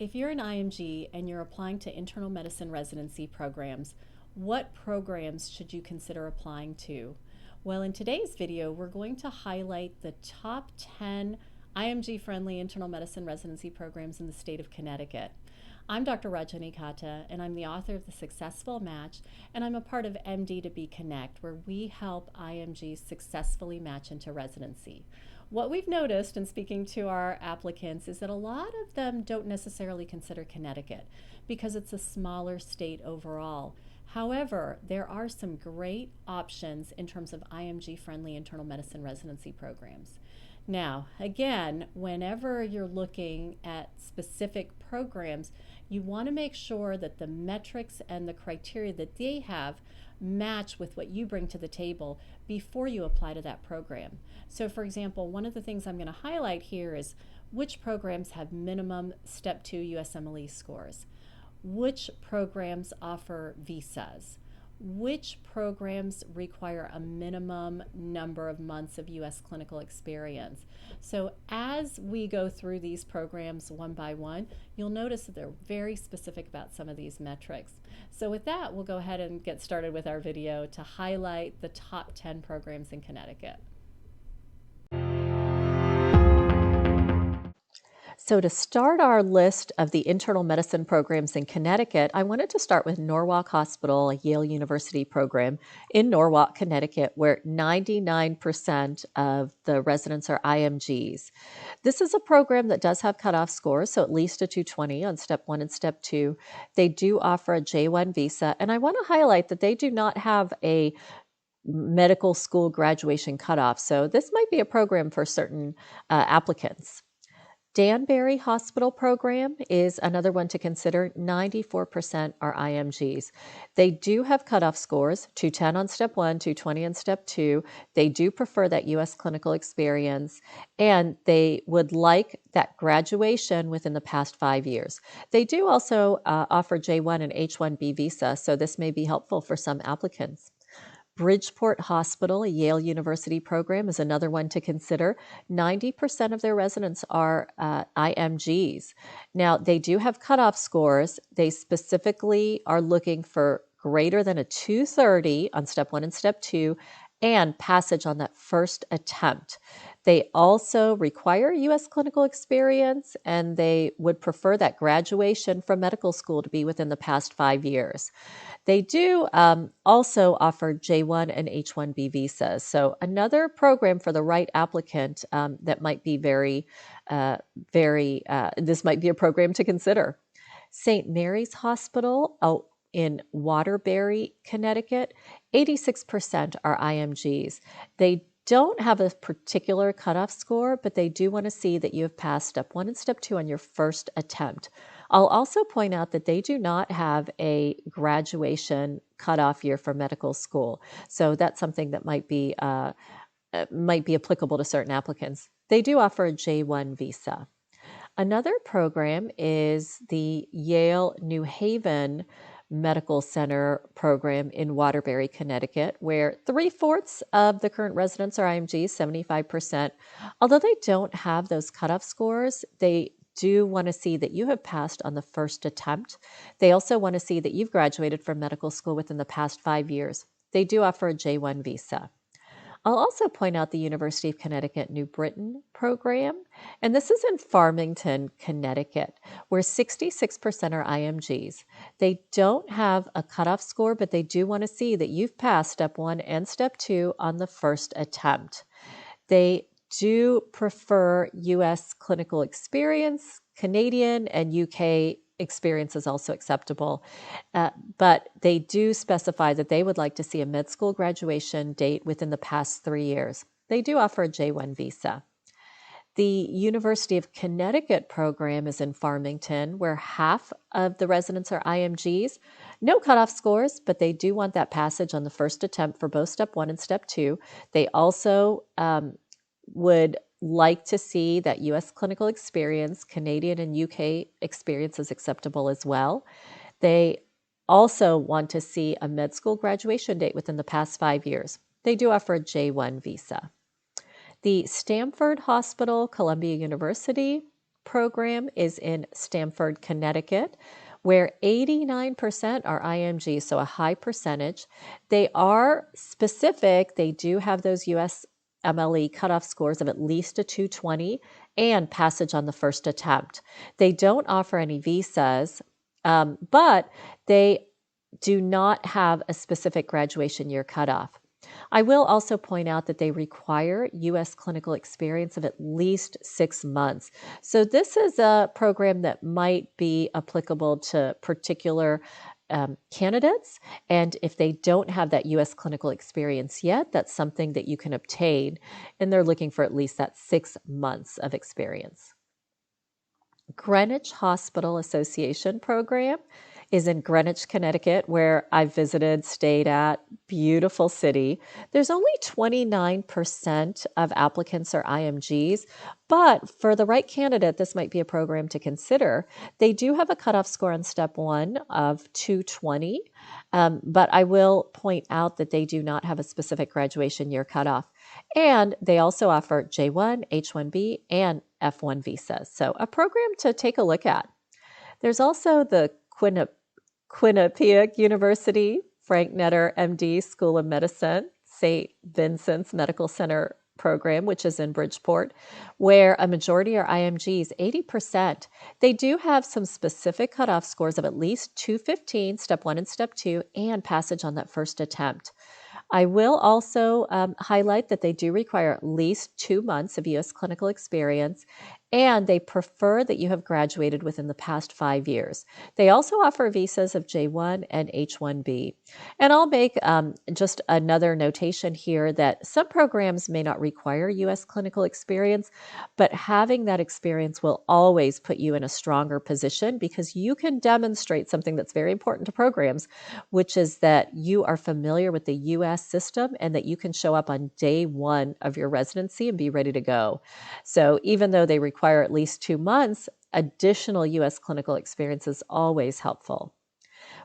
If you're an IMG and you're applying to internal medicine residency programs, what programs should you consider applying to? Well, in today's video, we're going to highlight the top 10 IMG-friendly internal medicine residency programs in the state of Connecticut. I'm Dr. Rajani Katta, and I'm the author of The Successful Match, and I'm a part of MD2B Connect, where we help IMGs successfully match into residency. What we've noticed in speaking to our applicants is that a lot of them don't necessarily consider Connecticut because it's a smaller state overall. However, there are some great options in terms of IMG-friendly internal medicine residency programs. Now, again, whenever you're looking at specific programs, you want to make sure that the metrics and the criteria that they have match with what you bring to the table before you apply to that program. So, for example, one of the things I'm going to highlight here is which programs have minimum Step 2 USMLE scores, which programs offer visas, which programs require a minimum number of months of U.S. clinical experience. So as we go through these programs one by one, you'll notice that they're very specific about some of these metrics. So with that, we'll go ahead and get started with our video to highlight the top 10 programs in Connecticut. So to start our list of the internal medicine programs in Connecticut, I wanted to start with Norwalk Hospital, a Yale University program in Norwalk, Connecticut, where 99% of the residents are IMGs. This is a program that does have cutoff scores, so at least a 220 on Step 1 and Step 2. They do offer a J1 visa, and I want to highlight that they do not have a medical school graduation cutoff, so this might be a program for certain applicants. Danbury Hospital program is another one to consider. 94% are IMGs. They do have cutoff scores, 210 on Step 1, 220 on Step 2. They do prefer that U.S. clinical experience, and they would like that graduation within the past 5 years. They do also offer J1 and H1B visa, so this may be helpful for some applicants. Bridgeport Hospital, a Yale University program, is another one to consider. 90% of their residents are IMGs. Now, they do have cutoff scores. They specifically are looking for greater than a 230 on Step 1 and Step 2 and passage on that first attempt. They also require U.S. clinical experience, and they would prefer that graduation from medical school to be within the past 5 years. They do also offer J1 and H1B visas. So another program for the right applicant that might be this might be a program to consider. St. Mary's Hospital in Waterbury, Connecticut, 86% are IMGs. They don't have a particular cutoff score, but they do want to see that you have passed Step 1 and Step 2 on your first attempt. I'll also point out that they do not have a graduation cutoff year for medical school. So that's something that might be applicable to certain applicants. They do offer a J1 visa. Another program is the Yale New Haven Medical Center program in Waterbury, Connecticut, where 3/4 of the current residents are IMGs, 75%. Although they don't have those cutoff scores, they do want to see that you have passed on the first attempt. They also want to see that you've graduated from medical school within the past 5 years. They do offer a J1 visa. I'll also point out the University of Connecticut New Britain program, and this is in Farmington, Connecticut, where 66% are IMGs. They don't have a cutoff score, but they do want to see that you've passed Step 1 and Step 2 on the first attempt. They do prefer U.S. clinical experience. Canadian and UK experience is also acceptable, but they do specify that they would like to see a med school graduation date within the past 3 years. They do offer a J1 visa. The University of Connecticut program is in Farmington, where half of the residents are IMGs. No cutoff scores, but they do want that passage on the first attempt for both Step 1 and Step 2. They also would like to see that U.S. clinical experience, Canadian and UK experience is acceptable as well. They also want to see a med school graduation date within the past 5 years. They do offer a J1 visa. The Stamford Hospital, Columbia University, program is in Stamford, Connecticut, where 89% are IMG, so a high percentage. They are specific. They do have those USMLE cutoff scores of at least a 220 and passage on the first attempt. They don't offer any visas, but they do not have a specific graduation year cutoff. I will also point out that they require U.S. clinical experience of at least 6 months. So this is a program that might be applicable to particular candidates. And if they don't have that U.S. clinical experience yet, that's something that you can obtain. And they're looking for at least that 6 months of experience. Greenwich Hospital Association program is in Greenwich, Connecticut, where I visited, stayed at. Beautiful city. There's only 29% of applicants are IMGs, but for the right candidate, this might be a program to consider. They do have a cutoff score on step 1 of 220, but I will point out that they do not have a specific graduation year cutoff. And they also offer J1, H1B, and F1 visas. So a program to take a look at. There's also the Quinnipiac University, Frank Netter, MD, School of Medicine, St. Vincent's Medical Center program, which is in Bridgeport, where a majority are IMGs, 80%. They do have some specific cutoff scores of at least 215, step 1 and step 2, and passage on that first attempt. I will also highlight that they do require at least 2 months of U.S. clinical experience, and they prefer that you have graduated within the past 5 years. They also offer visas of J1 and H1B. And I'll make just another notation here that some programs may not require U.S. clinical experience, but having that experience will always put you in a stronger position because you can demonstrate something that's very important to programs, which is that you are familiar with the U.S. system and that you can show up on day 1 of your residency and be ready to go. So even though they require at least 2 months, additional U.S. clinical experience is always helpful.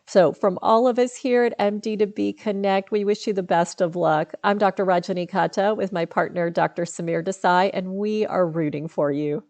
So from all of us here at MD2B Connect, we wish you the best of luck. I'm Dr. Rajani Katta with my partner, Dr. Samir Desai, and we are rooting for you.